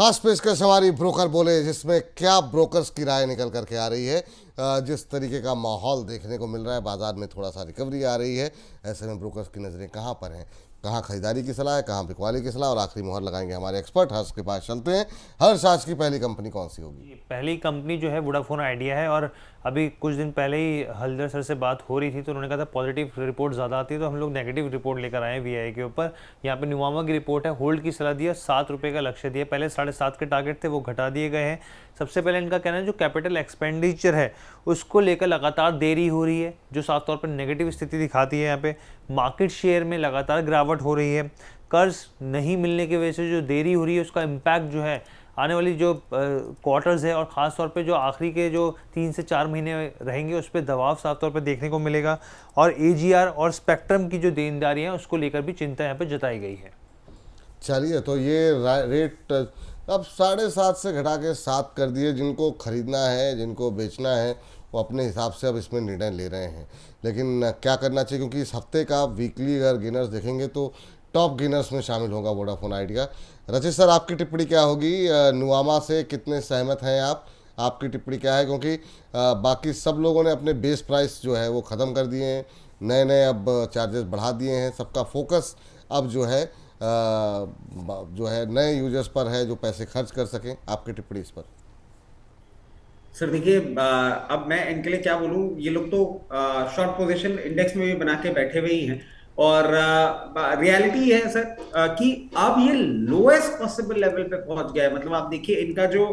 खास पेशकश हमारी ब्रोकर बोले, जिसमें क्या ब्रोकर्स की राय निकल करके आ रही है। जिस तरीके का माहौल देखने को मिल रहा है, बाजार में थोड़ा सा रिकवरी आ रही है, ऐसे में ब्रोकर्स की नज़रें कहाँ पर हैं, कहाँ खरीदारी की सलाह है, कहाँ बिकवाली की सलाह, और आखिरी मुहर लगाएंगे हमारे एक्सपर्ट हर्ष के पास। चलते हैं हर्ष, आज की पहली कंपनी कौन सी होगी? पहली कंपनी जो है वोडाफोन आइडिया है। और अभी कुछ दिन पहले ही हल्दर सर से बात हो रही थी तो उन्होंने कहा था पॉजिटिव रिपोर्ट ज़्यादा आती है, तो हम लोग नेगेटिव रिपोर्ट लेकर आए हैं वीआई के ऊपर। यहाँ पे नुवामा की रिपोर्ट है, होल्ड की सलाह दिया, 7 रुपये का लक्ष्य दिया। पहले 7.5 के टारगेट थे, वो घटा दिए गए हैं। सबसे पहले इनका कहना है जो कैपिटल एक्सपेंडिचर है उसको लेकर लगातार देरी हो रही है, जो साफ तौर पर नेगेटिव स्थिति दिखाती है। यहाँ पे मार्केट शेयर में लगातार गिरावट हो रही है। कर्ज नहीं मिलने की वजह से जो देरी हो रही है उसका इम्पैक्ट जो है आने वाली जो क्वार्टर्स है और ख़ास तौर पे जो आखिरी के जो 3 से 4 महीने रहेंगे उस पर दबाव साफ तौर पे देखने को मिलेगा। और एजीआर और स्पेक्ट्रम की जो देनदारी है उसको लेकर भी चिंता यहाँ पे जताई गई है। चलिए, तो ये रेट अब 7.5 से घटा के 7 कर दिए। जिनको खरीदना है, जिनको बेचना है, वो अपने हिसाब से अब इसमें निर्णय ले रहे हैं। लेकिन क्या करना चाहिए, क्योंकि इस हफ्ते का वीकली अगर गेनर्स देखेंगे तो टॉप गेनर्स में शामिल होगा वोडाफोन आइडिया। रचित सर, आपकी टिप्पणी क्या होगी? नुवामा से कितने सहमत हैं आप? आपकी टिप्पणी क्या है? क्योंकि बाकी सब लोगों ने अपने बेस प्राइस जो है वो ख़त्म कर दिए हैं, नए नए अब चार्जेस बढ़ा दिए हैं। सबका फोकस अब जो है नए यूजर्स पर है, जो पैसे खर्च कर सकें। आपकी टिप्पणी इस पर? सर देखिए, अब मैं इनके लिए क्या बोलूं। ये लोग तो शॉर्ट पोजीशन इंडेक्स में भी बना के बैठे हुए ही हैं। और रियलिटी है सर, कि अब ये लोएस्ट पॉसिबल लेवल पे पहुंच गया है। मतलब आप देखिए, इनका जो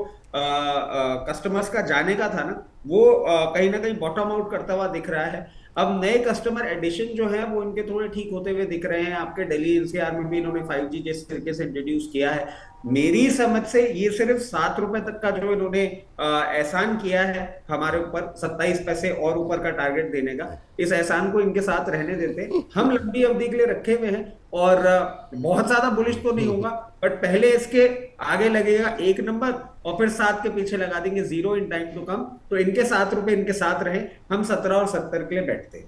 कस्टमर्स का जाने का था ना, वो कहीं ना कहीं बॉटम आउट करता हुआ दिख रहा है। अब नए कस्टमर एडिशन जो है वो इनके थोड़े ठीक होते हुए दिख रहे हैं। आपके दिल्ली एनसीआर में भी इन्होंने 5G जिस तरीके से इंट्रोड्यूस किया है, मेरी समझ से ये सिर्फ 7 रुपए तक का जो इन्होंने एहसान किया है हमारे ऊपर, 27 पैसे और ऊपर का टारगेट देने का, इस एहसान को इनके साथ रहने देते। हम लंबी अवधि के लिए रखे हुए हैं और बहुत ज्यादा बुलिश तो नहीं होगा, बट पहले इसके आगे लगेगा 1 नंबर और फिर 7 के पीछे लगा देंगे 0 इन टाइम टू कम। तो इनके 7 रुपए इनके साथ रहे, हम 17 और 70 के लिए बैठते हैं।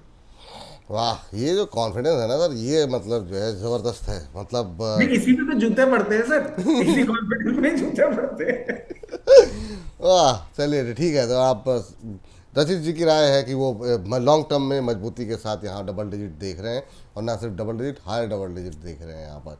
वाह, ये जो कॉन्फिडेंस है ना सर, ये मतलब जो है ज़बरदस्त है। मतलब नहीं, इसी में तो जूते पड़ते हैं सर, इसी कॉन्फिडेंस में जूते पड़ते हैं। वाह, चलिए ठीक है। तो आप रचित जी की राय है कि वो लॉन्ग टर्म में मजबूती के साथ यहाँ डबल डिजिट देख रहे हैं, और ना सिर्फ double digit, higher double digit देख रहे हैं यहाँ पर।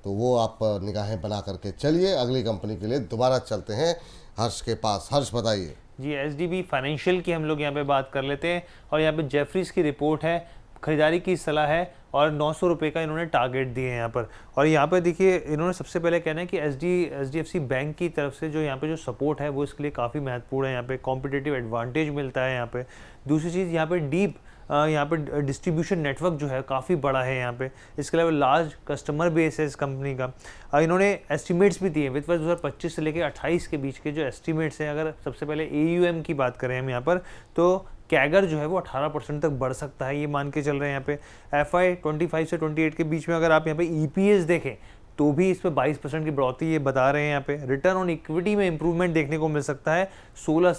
तो वो आप निगाहें बना करके चलिए। अगली कंपनी के लिए दोबारा चलते हैं हर्ष के पास। हर्ष, बताइए जी, एचडीबी फाइनेंशियल की हम लोग यहाँ पे बात कर लेते हैं। और यहाँ पे जेफरीज की रिपोर्ट है, खरीदारी की सलाह है और 900 रुपये का इन्होंने टारगेट दिए हैं यहाँ पर। और यहाँ पे देखिए, इन्होंने सबसे पहले कहना है कि एचडीएफसी बैंक की तरफ से जो यहाँ पे जो सपोर्ट है वो इसके लिए काफ़ी महत्वपूर्ण है। यहाँ पे कॉम्पिटिटिव एडवांटेज मिलता है यहाँ पे। दूसरी चीज़, यहाँ पे डीप यहाँ पे डिस्ट्रीब्यूशन नेटवर्क जो है काफ़ी बड़ा है यहाँ पे। इसके अलावा लार्ज कस्टमर बेस है इस कंपनी का। इन्होंने एस्टिमेट्स भी दिए वित्त वर्ष 2025 से लेकर 28 के बीच के जो एस्टिमेट्स हैं। अगर सबसे पहले एयूएम की बात करें हम यहाँ पर, तो कैगर जो है वो 18% तक बढ़ सकता है, ये मान के चल रहे हैं यहाँ पे। FY 25 से 28 के बीच में अगर आप यहाँ पे ईपीएस देखें तो भी इस पर 22% की बढ़ोतरी ये बता रहे हैं यहाँ पे। रिटर्न ऑन इक्विटी में इंप्रूवमेंट देखने को मिल सकता है, 13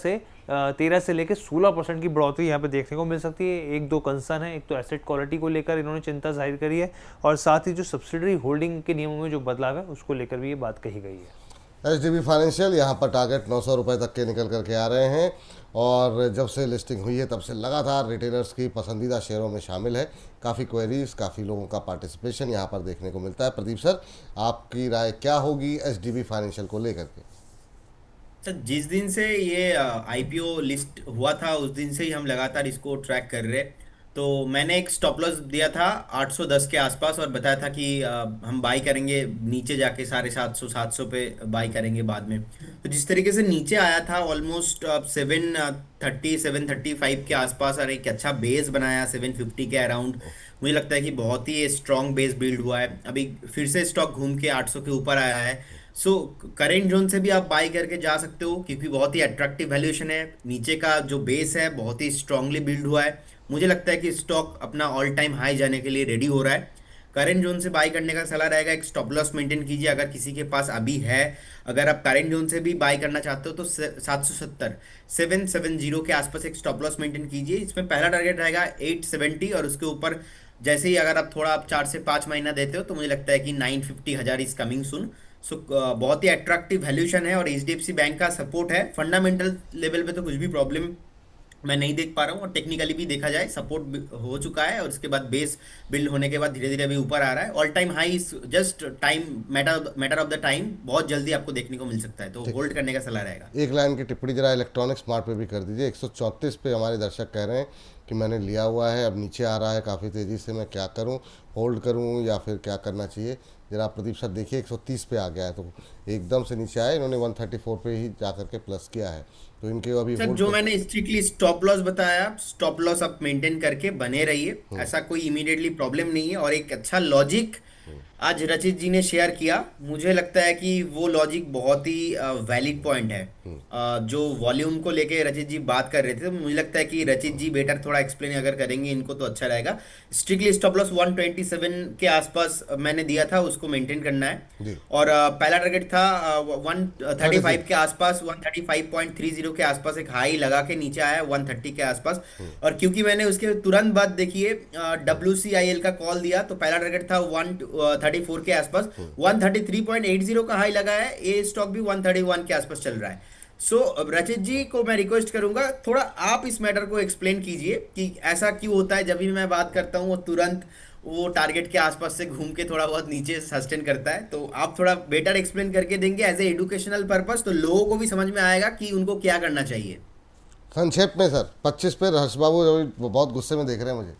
से लेकर 16% की बढ़ोतरी यहाँ पे देखने को मिल सकती है। एक दो कंसर्न है, एक तो एसेट क्वालिटी को लेकर इन्होंने चिंता जाहिर करी है, और साथ ही जो सब्सिडरी होल्डिंग के नियमों में जो बदलाव है उसको लेकर भी ये बात कही गई है। एचडीबी फाइनेंशियल यहाँ पर टारगेट 900 रुपये तक के निकल करके आ रहे हैं, और जब से लिस्टिंग हुई है तब से लगातार रिटेलर्स की पसंदीदा शेयरों में शामिल है। काफ़ी क्वेरीज, काफ़ी लोगों का पार्टिसिपेशन यहाँ पर देखने को मिलता है। प्रदीप सर, आपकी राय क्या होगी एचडीबी फाइनेंशियल को लेकर के? सर, जिस दिन से ये आईपीओ लिस्ट हुआ था उस दिन से ही हम लगातार इसको ट्रैक कर रहे। तो मैंने एक स्टॉप लॉस दिया था 810 के आसपास और बताया था कि हम बाई करेंगे नीचे जाके 750 700 पे बाई करेंगे बाद में। तो जिस तरीके से नीचे आया था ऑलमोस्ट 730 735 के आसपास, और एक अच्छा बेस बनाया 750 के अराउंड। मुझे लगता है कि बहुत ही स्ट्रॉन्ग बेस बिल्ड हुआ है। अभी फिर से स्टॉक घूम के 800 के ऊपर आया है। सो करेंट जोन से भी आप बाई करके जा सकते हो, क्योंकि बहुत ही अट्रैक्टिव वैल्यूएशन है। नीचे का जो बेस है बहुत ही स्ट्रांगली बिल्ड हुआ है। मुझे लगता है कि स्टॉक अपना ऑल टाइम हाई जाने के लिए रेडी हो रहा है। करेंट जोन से बाई करने का सलाह रहेगा। एक स्टॉप लॉस मेंटेन कीजिए अगर किसी के पास अभी है। अगर आप करेंट जोन से भी बाई करना चाहते हो तो 770 के आसपास एक स्टॉप लॉस मेंटेन कीजिए। इसमें पहला टारगेट रहेगा 870, और उसके ऊपर जैसे ही अगर आप थोड़ा 4 से 5 महीना देते हो तो मुझे लगता है कि 950 हजार इज कमिंग सुन। सो बहुत ही अट्रैक्टिव वैल्यूएशन है और एचडीएफसी बैंक का सपोर्ट है। फंडामेंटल लेवल पे तो कुछ भी प्रॉब्लम मैं नहीं देख पा रहा हूँ, और टेक्निकली भी देखा जाए सपोर्ट हो चुका है, और उसके बाद बेस बिल्ड होने के बाद धीरे धीरे अभी ऊपर आ रहा है। All time high, just time matter of the time, बहुत जल्दी आपको देखने को मिल सकता है, तो होल्ड करने का सलाह रहेगा। एक लाइन की टिप्पणी जरा इलेक्ट्रॉनिक स्मार्ट पे भी कर दीजिए। 134 पे हमारे दर्शक कह रहे हैं कि मैंने लिया हुआ है, अब नीचे आ रहा है काफ़ी तेज़ी से, मैं क्या करूं, होल्ड करूं या फिर क्या करना चाहिए? जरा प्रदीप सर देखिए, 130 पे आ गया है, तो एकदम से नीचे आया, इन्होंने 134 पे ही जा करके प्लस किया है, तो इनके अभी सर होल्ड जो मैंने स्ट्रिक्टली स्टॉप लॉस बताया, स्टॉप लॉस आप मेंटेन करके बने रहिए, ऐसा कोई इमीडिएटली प्रॉब्लम नहीं है। और एक अच्छा लॉजिक आज रचित जी ने शेयर किया, मुझे लगता है कि वो लॉजिक बहुत ही वैलिड पॉइंट है। जो वॉल्यूम को लेके रचित जी बात कर रहे थे, तो मुझे लगता है कि रचित जी बेटर थोड़ा एक्सप्लेन अगर करेंगे इनको तो अच्छा रहेगा। स्ट्रिक्टली स्टॉप लॉस 127 के आसपास मैंने दिया था, उसको मेंटेन करना है। जी और पहला टारगेट था 135 के आसपास, 135.30 के आसपास एक हाई लगा के नीचे आया 130 के आसपास। और क्योंकि मैंने उसके तुरंत बाद देखिए WCIL का कॉल दिया, तो पहला टारगेट था 134 के आसपास, 133.80 का हाई लगा है, ये स्टॉक भी 131 के आसपास चल रहा है। सो रचित जी को मैं रिक्वेस्ट करूंगा, थोड़ा आप इस मैटर को एक्सप्लेन कीजिए कि ऐसा क्यों होता है, जब भी मैं बात करता हूँ वो तुरंत वो टारगेट के आसपास से घूम के थोड़ा बहुत नीचे सस्टेन करता है। तो आप थोड़ा बेटर एक्सप्लेन करके देंगे एज ए एजुकेशनल पर्पस, तो लोगों को भी समझ में आएगा कि उनको क्या करना चाहिए। संक्षेप में सर। 25 पे हर्ष बाबू अभी बहुत गुस्से में देख रहे हैं मुझे।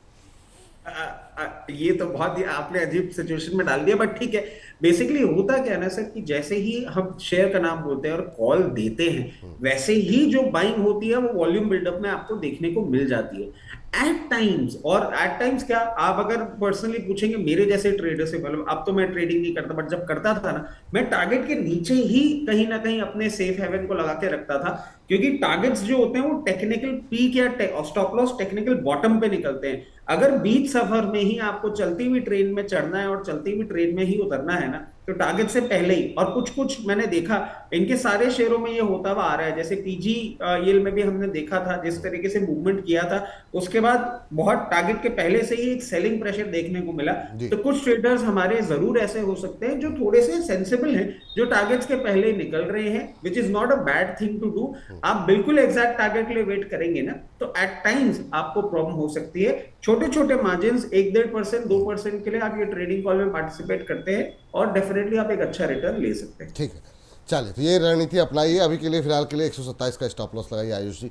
ये तो बहुत ही आपने अजीब सिचुएशन में डाल दिया, बट ठीक है। बेसिकली होता क्या है ना सर, कि जैसे ही हम शेयर का नाम बोलते हैं और कॉल देते हैं, वैसे ही जो बाइंग होती है वो वॉल्यूम बिल्डअप में आपको देखने को मिल जाती है एट टाइम्स। और एट टाइम्स क्या, आप अगर पर्सनली पूछेंगे मेरे जैसे ट्रेडर से, मतलब अब तो मैं ट्रेडिंग नहीं करता, बट जब करता था ना, मैं टारगेट के नीचे ही कहीं ना कहीं अपने सेफ हेवन को लगा के रखता था, क्योंकि टारगेट्स जो होते हैं वो टेक्निकल पीक या स्टॉप लॉस टेक्निकल बॉटम पे निकलते हैं। अगर बीच सफर में ही आपको चलती हुई ट्रेन में चढ़ना है और चलती हुई ट्रेन में ही उतरना है ना, तो टारगेट से पहले ही। और कुछ कुछ मैंने देखा इनके सारे शेयरों में ये होता हुआ आ रहा है, जैसे पीजी येल में भी हमने देखा था जिस तरीके से मूवमेंट किया था, उसके बाद बहुत टारगेट के पहले से ही एक सेलिंग प्रेशर देखने को मिला। जी तो कुछ ट्रेडर्स हमारे जरूर ऐसे हो सकते हैं जो थोड़े से सेंसिबल हैं, जो टारगेट्स के पहले निकल रहे हैं, which is not a bad thing to do. आप बिल्कुल एग्जैक्ट टारगेट के लिए वेट करेंगे ना, तो एट टाइम्स आपको प्रॉब्लम हो सकती है। छोटे छोटे मार्जिन 1-1.5%, 2% के लिए आप ये ट्रेडिंग कॉल में पार्टिसिपेट करते हैं और डेफिनेटली आप एक अच्छा रिटर्न ले सकते हैं। ठीक है, चलिए तो ये रणनीति अपनाइए। अभी के लिए फिलहाल के लिए 127 का स्टॉप लॉस लगाइए आयुष जी।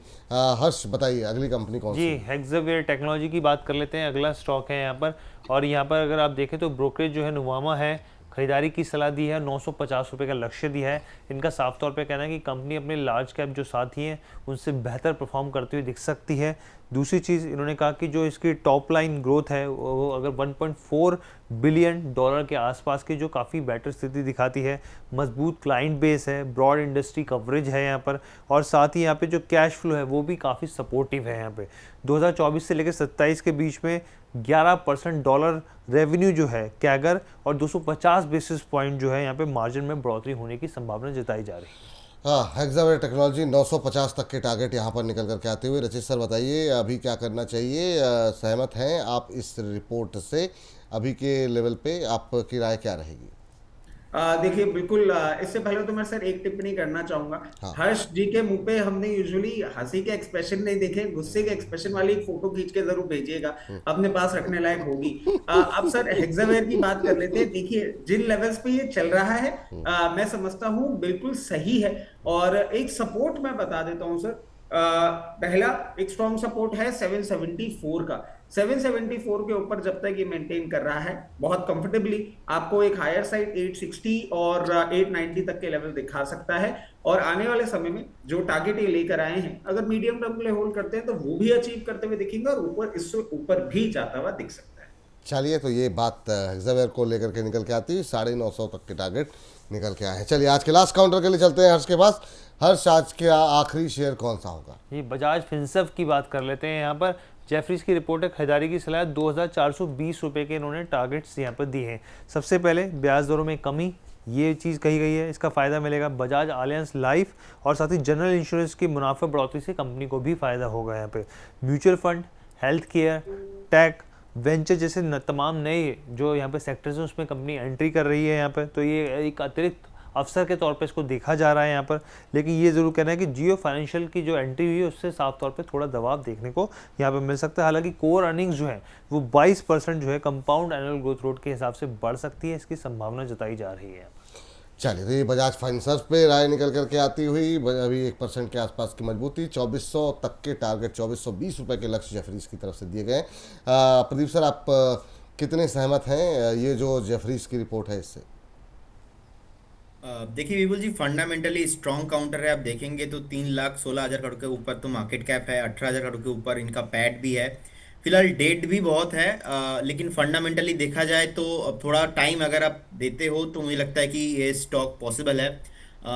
हर्ष बताइए अगली कंपनी कौन सी जी, है? हेक्सावेयर टेक्नोलॉजी की बात कर लेते हैं। अगला स्टॉक है यहाँ पर, और यहाँ पर अगर आप देखें तो ब्रोकरेज जो है नुवामा है, खरीदारी की सलाह दी है, 950 रुपये का लक्ष्य दिया है। इनका साफ तौर पे कहना है कि कंपनी अपने लार्ज कैप जो साथी हैं उनसे बेहतर परफॉर्म करती हुई दिख सकती है। दूसरी चीज़ इन्होंने कहा कि जो इसकी टॉप लाइन ग्रोथ है वो अगर 1.4 बिलियन डॉलर के आसपास की, जो काफ़ी बेटर स्थिति दिखाती है। मजबूत क्लाइंट बेस है, ब्रॉड इंडस्ट्री कवरेज है यहाँ पर, और साथ ही यहाँ पे जो कैश फ्लो है वो भी काफ़ी सपोर्टिव है। यहाँ पे 2024 से लेकर 27 के बीच में 11% डॉलर रेवेन्यू जो है कैगर, और 250 बेसिस पॉइंट जो है यहाँ पे मार्जिन में बढ़ोतरी होने की संभावना जताई जा रही है। हाँ, हेक्सावेयर टेक्नोलॉजी 950 तक के टारगेट यहाँ पर निकल करके आते हुए। रचित सर बताइए अभी क्या करना चाहिए? सहमत हैं आप इस रिपोर्ट से? अभी के लेवल पे आपकी राय क्या रहेगी? देखिए बिल्कुल, इससे पहले तो मैं सर एक टिप्पणी करना चाहूंगा। हाँ। हर्ष जी के मुंह पे हमने यूजुअली हंसी के एक्सप्रेशन नहीं देखे, गुस्से के एक्सप्रेशन वाली एक फोटो खींच के जरूर भेजिएगा, अपने पास रखने लायक होगी। अब सर हेक्सावेयर की बात कर लेते हैं। देखिए जिन लेवल्स पे ये चल रहा है, मैं समझता हूँ बिल्कुल सही है। और एक सपोर्ट मैं बता देता हूँ सर। पहला एक स्ट्रॉन्ग सपोर्ट है 774 का। 774 के ऊपर जब तक ये मेंटेन कर रहा है बहुत कंफर्टेबली, आपको एक हायर साइड 860 और 890 तक के लेवल दिखा सकता है। और आने वाले समय में जो टारगेट ये लेकर आए हैं, अगर मीडियम टर्म के लिए होल्ड करते हैं तो वो भी अचीव करते हुए दिखेंगे, और ऊपर इससे ऊपर भी जाता हुआ दिख सकता है। चलिए तो ये बात हेक्सावेयर को लेकर के निकल के आती है। 950 तक के टारगेट निकल के आए हैं। चलिए आज के लास्ट काउंटर के लिए चलते हैं हर्ष के पास। हर्ष आज के आखिरी शेयर कौन सा होगा? ये बजाज फिनसर्व की बात कर लेते हैं। यहाँ पर जेफरीज की रिपोर्ट है, खरीदारी की सलाह 2420 रुपये के इन्होंने टारगेट्स यहाँ पर दिए हैं। सबसे पहले ब्याज दरों में कमी, ये चीज़ कही गई है, इसका फ़ायदा मिलेगा बजाज आलियांज लाइफ और साथ ही जनरल इंश्योरेंस की मुनाफा बढ़ोतरी से कंपनी को भी फ़ायदा होगा। यहाँ पे mutual fund, health care, tech, venture जैसे तमाम नए जो यहाँ पे सेक्टर्स हैं उसमें कंपनी एंट्री कर रही है यहाँ पे, तो ये एक अतिरिक्त अवसर के तौर पे इसको देखा जा रहा है यहाँ पर। लेकिन ये ज़रूर कहना है कि जियो फाइनेंशियल की जो एंट्री हुई है उससे साफ तौर पे थोड़ा दबाव देखने को यहाँ पे मिल सकता है। हालांकि कोर अर्निंग्स जो है वो 22% जो है कंपाउंड एनुअल ग्रोथ रेट के हिसाब से बढ़ सकती है, इसकी संभावना जताई जा रही है। चलिए, तो ये बजाज फाइनेंसर्स पे राय निकल करके आती हुई अभी 1% के आसपास की मजबूती, 2400 तक के टारगेट, 2420 रुपये के लक्ष्य जेफरीज की तरफ से दिए गए। प्रदीप सर, आप कितने सहमत हैं ये जो जेफरीज की रिपोर्ट है इससे? देखिए विपुल जी, फंडामेंटली स्ट्रॉन्ग काउंटर है। आप देखेंगे तो 3,16,000 करोड़ के ऊपर तो मार्केट कैप है, 18,000 करोड़ के ऊपर इनका पैट भी है। फिलहाल डेट भी बहुत है, लेकिन फंडामेंटली देखा जाए तो अब थोड़ा टाइम अगर आप देते हो तो मुझे लगता है कि ये स्टॉक पॉसिबल है।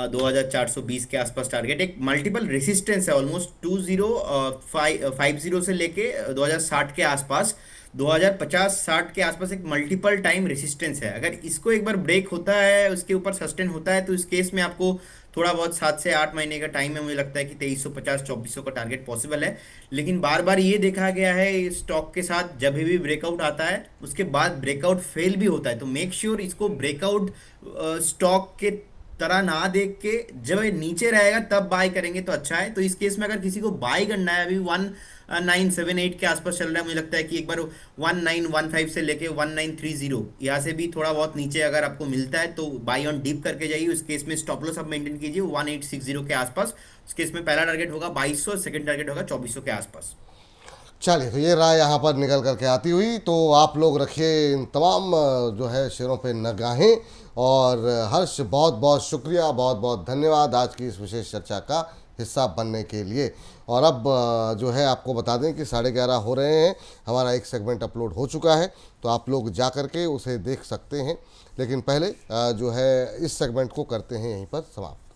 2,420 के आसपास टारगेट, एक मल्टीपल रेसिस्टेंस है ऑलमोस्ट 2050 से लेके 2,060 के आसपास, 2050-60 के आसपास एक मल्टीपल टाइम रेसिस्टेंस है। अगर इसको एक बार ब्रेक होता है, उसके ऊपर सस्टेन होता है, तो इस केस में आपको थोड़ा बहुत 7 से 8 महीने का टाइम है। मुझे लगता है कि 2350-2400 का टारगेट पॉसिबल है। लेकिन बार बार ये देखा गया है इस स्टॉक के साथ, जब भी ब्रेकआउट आता है उसके बाद ब्रेकआउट फेल भी होता है। तो मेक श्योर इसको ब्रेकआउट स्टॉक के तरह ना देख के जब ये नीचे रहेगा तब बाय करेंगे तो अच्छा है। तो इस केस में अगर किसी को बाय करना है, अभी 1978 के आसपास चल रहा है, मुझे लगता है कि एक बार 1915 से लेके 1930 यहाँ से भी थोड़ा बहुत नीचे अगर आपको मिलता है तो बाय ऑन डिप करके जाइए। उस केस में स्टॉप लॉस आप मेंटेन कीजिए 1860 के आसपास। उस केस में पहला टारगेट होगा 2200, सेकंड टारगेट होगा 2400 के आसपास। चलिए, तो ये राय यहाँ पर निकल करके आती हुई, तो आप लोग रखिए इन तमाम जो है शेयरों पे निगाहें। और हर्ष, बहुत बहुत शुक्रिया, बहुत बहुत धन्यवाद आज की इस विशेष चर्चा का हिस्सा बनने के लिए। और अब जो है आपको बता दें कि 11:30 हो रहे हैं, हमारा एक सेगमेंट अपलोड हो चुका है, तो आप लोग जा कर के उसे देख सकते हैं। लेकिन पहले जो है इस सेगमेंट को करते हैं यहीं पर समाप्त।